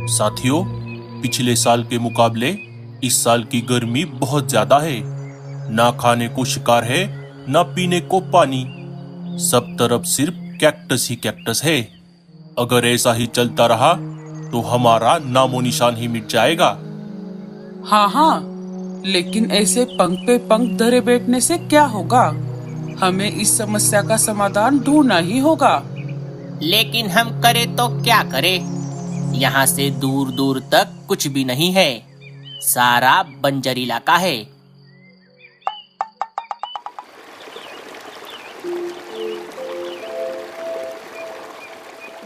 साथियों, पिछले साल के मुकाबले इस साल की गर्मी बहुत ज्यादा है। ना खाने को शिकार है, ना पीने को पानी। सब तरफ सिर्फ कैक्टस ही कैक्टस है। अगर ऐसा ही चलता रहा तो हमारा नामो निशान ही मिट जाएगा। हाँ हाँ, लेकिन ऐसे पंख पे पंख धरे बैठने से क्या होगा? हमें इस समस्या का समाधान ढूंढना ही होगा। लेकिन हम करें तो क्या करें? यहाँ से दूर दूर तक कुछ भी नहीं है, सारा बंजर इलाका है।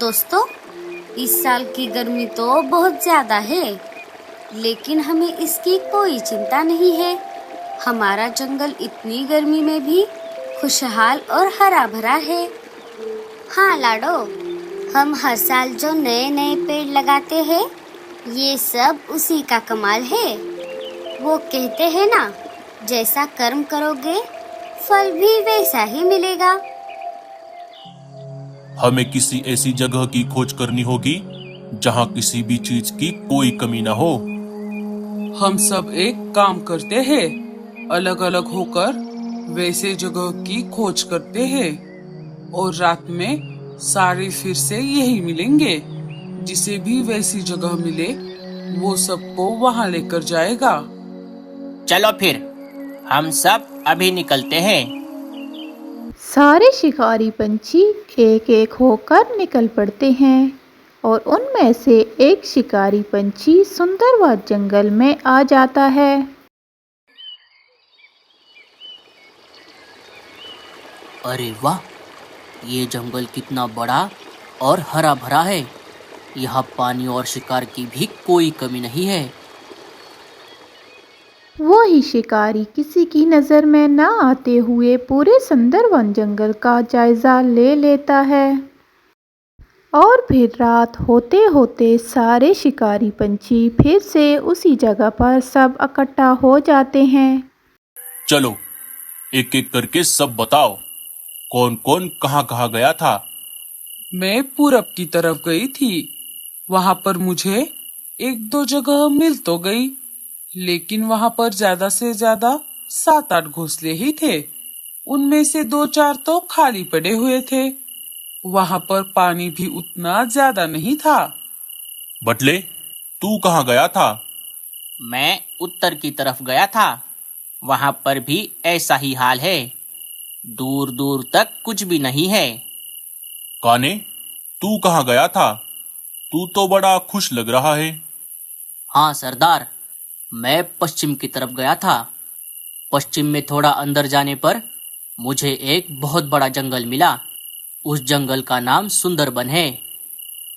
दोस्तों, इस साल की गर्मी तो बहुत ज्यादा है, लेकिन हमें इसकी कोई चिंता नहीं है। हमारा जंगल इतनी गर्मी में भी खुशहाल और हरा भरा है। हाँ लाडो, हम हर साल जो नए नए पेड़ लगाते हैं, ये सब उसी का कमाल है। वो कहते हैं ना, जैसा कर्म करोगे फल भी वैसा ही मिलेगा। हमें किसी ऐसी जगह की खोज करनी होगी जहाँ किसी भी चीज की कोई कमी ना हो। हम सब एक काम करते हैं, अलग अलग होकर वैसे जगह की खोज करते हैं और रात में सारे फिर से यही मिलेंगे। जिसे भी वैसी जगह मिले वो सबको वहाँ लेकर जाएगा। चलो फिर, हम सब अभी निकलते हैं। सारे शिकारी पंछी एक एक होकर निकल पड़ते हैं और उनमें से एक शिकारी पंछी सुंदरवन जंगल में आ जाता है। अरे वाह, ये जंगल कितना बड़ा और हरा भरा है। यहाँ पानी और शिकार की भी कोई कमी नहीं है। वही शिकारी किसी की नज़र में न आते हुए पूरे सुंदरवन जंगल का जायजा ले लेता है और फिर रात होते होते सारे शिकारी पंछी फिर से उसी जगह पर सब इकट्ठा हो जाते हैं। चलो, एक एक करके सब बताओ, कौन कौन कहाँ गया था? मैं पूरब की तरफ गई थी। वहाँ पर मुझे एक दो जगह मिल तो गई, लेकिन वहाँ पर ज्यादा से ज्यादा 7-8 घोंसले ही थे। उनमें से 2-4 तो खाली पड़े हुए थे। वहाँ पर पानी भी उतना ज्यादा नहीं था। बटले, तू कहाँ गया था? मैं उत्तर की तरफ गया था। वहाँ पर भी ऐसा ही हाल है, दूर दूर तक कुछ भी नहीं है। काने, तू कहाँ गया था? तू तो बड़ा खुश लग रहा है। हाँ सरदार, मैं पश्चिम की तरफ गया था। पश्चिम में थोड़ा अंदर जाने पर मुझे एक बहुत बड़ा जंगल मिला। उस जंगल का नाम सुंदरबन है।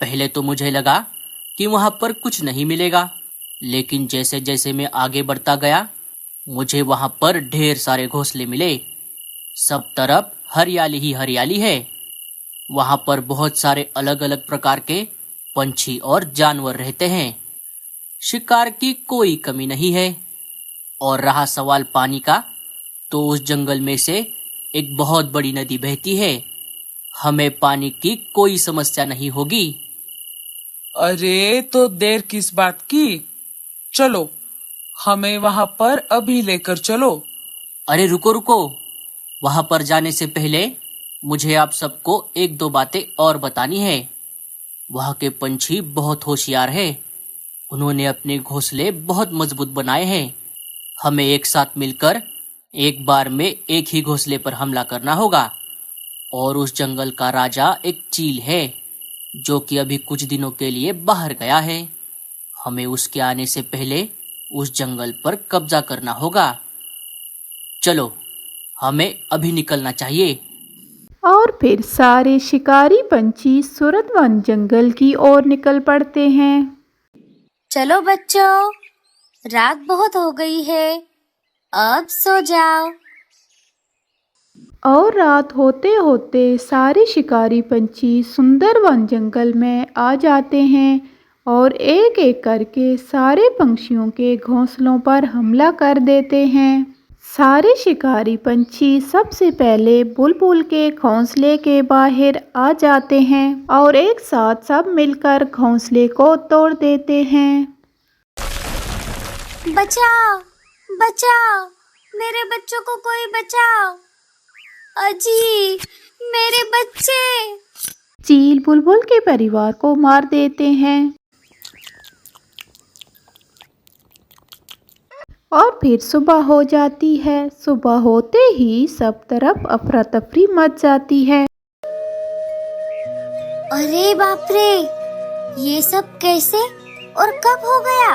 पहले तो मुझे लगा कि वहाँ पर कुछ नहीं मिलेगा, लेकिन जैसे जैसे मैं आगे बढ़ता गया, मुझे वहाँ पर ढेर सारे घोंसले मिले। सब तरफ हरियाली ही हरियाली है। वहाँ पर बहुत सारे अलग अलग प्रकार के पंछी और जानवर रहते हैं। शिकार की कोई कमी नहीं है। और रहा सवाल पानी का, तो उस जंगल में से एक बहुत बड़ी नदी बहती है। हमें पानी की कोई समस्या नहीं होगी। अरे तो देर किस बात की? चलो, हमें वहाँ पर अभी लेकर चलो। अरे रुको रुको, वहाँ पर जाने से पहले मुझे आप सबको एक दो बातें और बतानी है। वहाँ के पंछी बहुत होशियार है। उन्होंने अपने घोंसले बहुत मजबूत बनाए हैं। हमें एक साथ मिलकर एक बार में एक ही घोंसले पर हमला करना होगा। और उस जंगल का राजा एक चील है, जो कि अभी कुछ दिनों के लिए बाहर गया है। हमें उसके आने से पहले उस जंगल पर कब्जा करना होगा। चलो, हमें अभी निकलना चाहिए। और फिर सारे शिकारी पंछी सुंदरवन जंगल की ओर निकल पड़ते हैं। चलो बच्चों, रात बहुत हो गई है, अब सो जाओ। और रात होते होते सारे शिकारी पंछी सुंदरवन जंगल में आ जाते हैं और एक एक करके सारे पंछियों के घोंसलों पर हमला कर देते हैं। सारे शिकारी पंछी सबसे पहले बुलबुल के घोंसले के बाहर आ जाते हैं और एक साथ सब मिलकर घोंसले को तोड़ देते हैं। बचाओ, बचाओ, मेरे बच्चों को कोई बचाओ। अजी, मेरे बच्चे। चील बुलबुल के परिवार को मार देते हैं और फिर सुबह हो जाती है। सुबह होते ही सब तरफ अफरा तफरी मच जाती है। अरे बाप रे, ये सब कैसे और कब हो गया?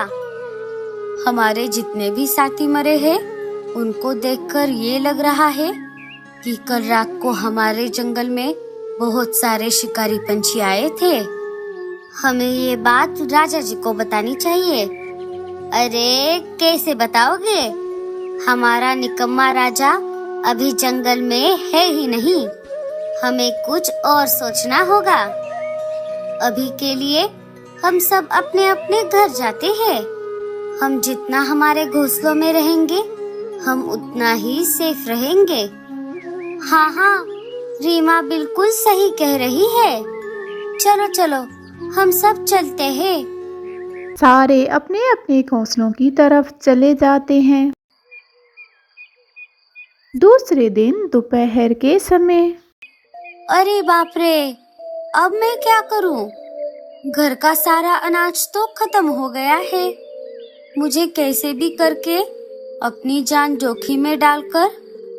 हमारे जितने भी साथी मरे हैं, उनको देखकर ये लग रहा है कि कल रात को हमारे जंगल में बहुत सारे शिकारी पंछी आए थे। हमें ये बात राजा जी को बतानी चाहिए। अरे कैसे बताओगे? हमारा निकम्मा राजा अभी जंगल में है ही नहीं। हमें कुछ और सोचना होगा। अभी के लिए हम सब अपने अपने घर जाते हैं। हम जितना हमारे घोंसलों में रहेंगे, हम उतना ही सेफ रहेंगे। हाँ हाँ, रीमा बिल्कुल सही कह रही है। चलो चलो, हम सब चलते हैं। सारे अपने अपने घोंसलों की तरफ चले जाते हैं। दूसरे दिन दोपहर के समय। अरे बाप रे, अब मैं क्या करूं? घर का सारा अनाज तो खत्म हो गया है। मुझे कैसे भी करके अपनी जान जोखिम में डालकर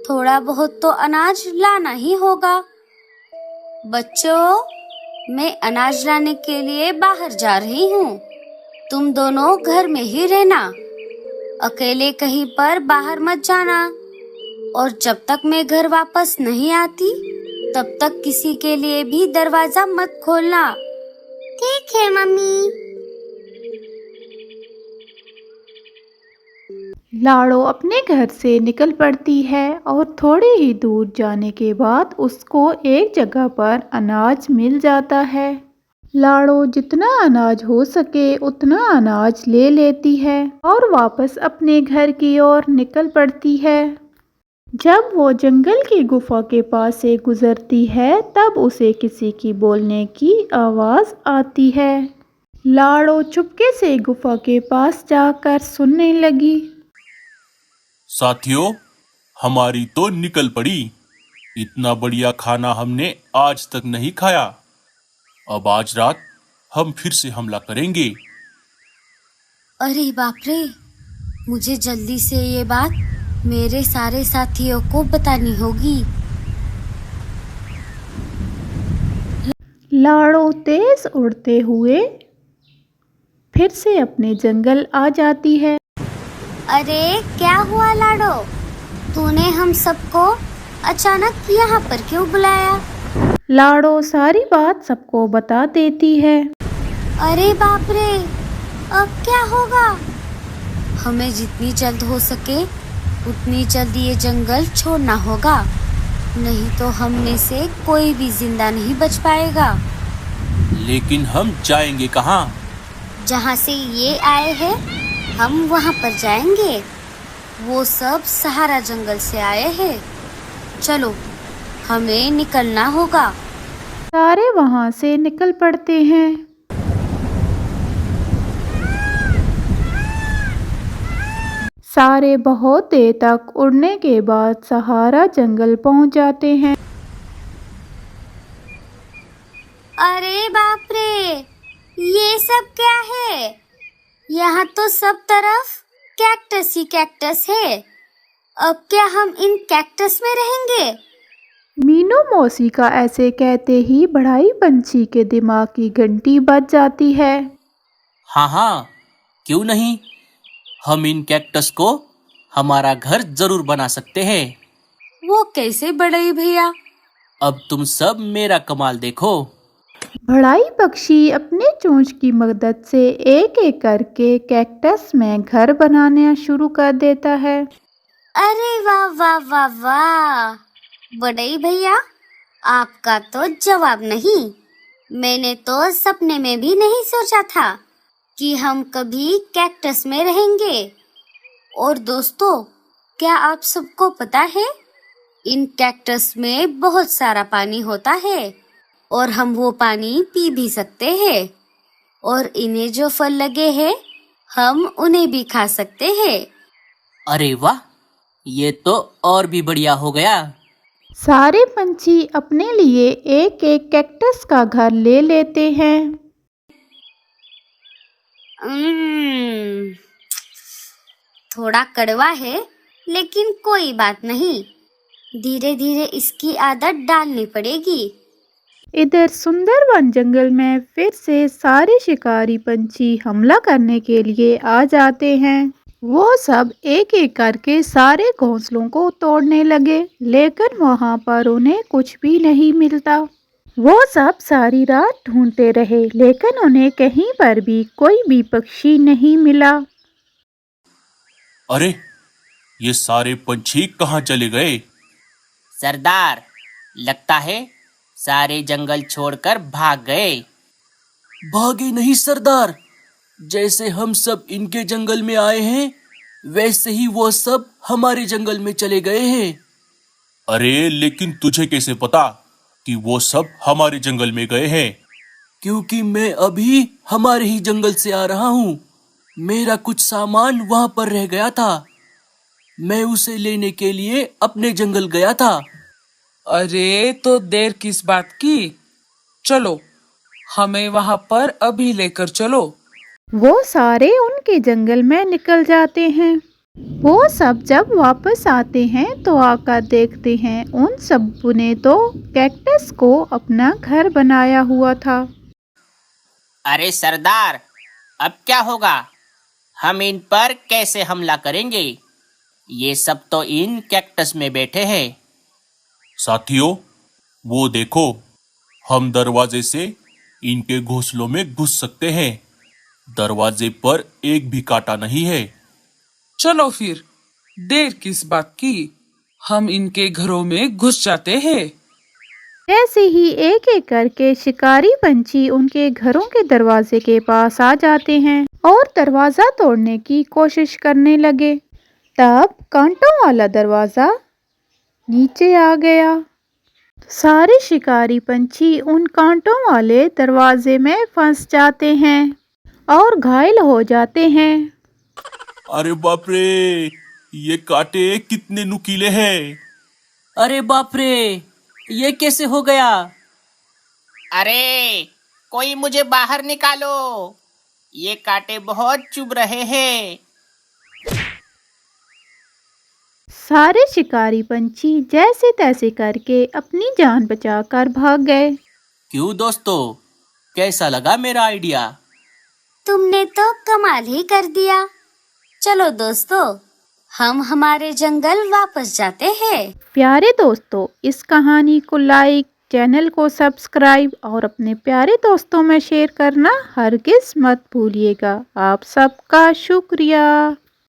थोड़ा बहुत तो अनाज लाना ही होगा। बच्चों, मैं अनाज लाने के लिए बाहर जा रही हूँ। तुम दोनों घर में ही रहना, अकेले कहीं पर बाहर मत जाना। और जब तक मैं घर वापस नहीं आती, तब तक किसी के लिए भी दरवाजा मत खोलना। ठीक है मम्मी। लाड़ो अपने घर से निकल पड़ती है और थोड़ी ही दूर जाने के बाद उसको एक जगह पर अनाज मिल जाता है। लाड़ो जितना अनाज हो सके उतना अनाज ले लेती है और वापस अपने घर की ओर निकल पड़ती है। जब वो जंगल की गुफा के पास से गुजरती है, तब उसे किसी की बोलने की आवाज़ आती है। लाड़ो चुपके से गुफा के पास जाकर सुनने लगी। साथियों, हमारी तो निकल पड़ी। इतना बढ़िया खाना हमने आज तक नहीं खाया। अब आज रात हम फिर से हमला करेंगे। अरे बाप रे, मुझे जल्दी से ये बात मेरे सारे साथियों को बतानी होगी। लाड़ो तेज उड़ते हुए फिर से अपने जंगल आ जाती है। अरे क्या हुआ लाडो? तूने हम सबको अचानक यहाँ पर क्यों बुलाया? लाड़ो सारी बात सबको बता देती है। अरे बाप रे, अब क्या होगा? हमें जितनी जल्द हो सके उतनी जल्द ये जंगल छोड़ना होगा, नहीं तो हम में से कोई भी जिंदा नहीं बच पाएगा। लेकिन हम जाएंगे कहाँ? जहाँ से ये आए हैं, हम वहाँ पर जाएंगे। वो सब सहारा जंगल से आए हैं। चलो, हमें निकलना होगा। सारे वहाँ से निकल पड़ते हैं। सारे बहुत देर तक उड़ने के बाद सहारा जंगल पहुँच जाते हैं। अरे बाप रे, ये सब क्या है? यहाँ तो सब तरफ कैक्टस ही कैक्टस है। अब क्या हम इन कैक्टस में रहेंगे? मीनू मौसी का ऐसे कहते ही बढ़ाई पंछी के दिमाग की घंटी बज जाती है। हाँ हाँ, क्यों नहीं। हम इन कैक्टस को हमारा घर जरूर बना सकते हैं। वो कैसे बढ़ई भैया? अब तुम सब मेरा कमाल देखो। बढ़ाई पक्षी अपने चोंच की मदद से एक एक करके कैक्टस में घर बनाना शुरू कर देता है। अरे वाह वाह वाह वाह, बढ़ई भैया, आपका तो जवाब नहीं। मैंने तो सपने में भी नहीं सोचा था कि हम कभी कैक्टस में रहेंगे। और दोस्तों, क्या आप सबको पता है, इन कैक्टस में बहुत सारा पानी होता है और हम वो पानी पी भी सकते हैं। और इन्हें जो फल लगे हैं, हम उन्हें भी खा सकते हैं। अरे वाह, ये तो और भी बढ़िया हो गया। सारे पंछी अपने लिए एक एक कैक्टस का घर ले लेते हैं। थोड़ा कड़वा है, लेकिन कोई बात नहीं, धीरे धीरे इसकी आदत डालनी पड़ेगी। इधर सुंदरवन जंगल में फिर से सारे शिकारी पंछी हमला करने के लिए आ जाते हैं। वो सब एक एक करके सारे घोंसलों को तोड़ने लगे, लेकिन वहां पर उन्हें कुछ भी नहीं मिलता। वो सब सारी रात ढूंढते रहे, लेकिन उन्हें कहीं पर भी कोई भी पक्षी नहीं मिला। अरे, ये सारे पंछी कहाँ चले गए? सरदार, लगता है सारे जंगल छोड़कर भाग गए। भागे नहीं सरदार, जैसे हम सब इनके जंगल में आए हैं, वैसे ही वो सब हमारे जंगल में चले गए हैं। अरे, लेकिन तुझे कैसे पता कि वो सब हमारे जंगल में गए हैं? क्योंकि मैं अभी हमारे ही जंगल से आ रहा हूँ। मेरा कुछ सामान वहाँ पर रह गया था, मैं उसे लेने के लिए अपने जंगल गया था। अरे, तो देर किस बात की? चलो, हमें वहां पर अभी लेकर चलो। वो सारे उनके जंगल में निकल जाते हैं। वो सब जब वापस आते हैं तो आकर देखते हैं उन सब ने तो कैक्टस को अपना घर बनाया हुआ था। अरे सरदार, अब क्या होगा? हम इन पर कैसे हमला करेंगे? ये सब तो इन कैक्टस में बैठे हैं। साथियों, वो देखो, हम दरवाजे से इनके घोंसलों में घुस सकते हैं। दरवाजे पर एक भी कांटा नहीं है। चलो फिर, देर किस बात की, हम इनके घरों में घुस जाते हैं। ऐसे ही एक एक करके शिकारी पंछी उनके घरों के दरवाजे के पास आ जाते हैं और दरवाजा तोड़ने की कोशिश करने लगे। तब कांटों वाला दरवाजा नीचे आ गया। सारे शिकारी पंछी उन कांटों वाले दरवाजे में फंस जाते हैं और घायल हो जाते हैं। अरे बाप रे, ये कांटे कितने नुकीले हैं। अरे बाप रे, ये कैसे हो गया? अरे, कोई मुझे बाहर निकालो, ये कांटे बहुत चुभ रहे हैं। सारे शिकारी पंछी जैसे तैसे करके अपनी जान बचाकर भाग गए। क्यों दोस्तों, कैसा लगा मेरा आइडिया? तुमने तो कमाल ही कर दिया। चलो दोस्तों, हम हमारे जंगल वापस जाते हैं। प्यारे दोस्तों, इस कहानी को लाइक, चैनल को सब्सक्राइब और अपने प्यारे दोस्तों में शेयर करना हरगिज मत भूलिएगा। आप सबका शुक्रिया।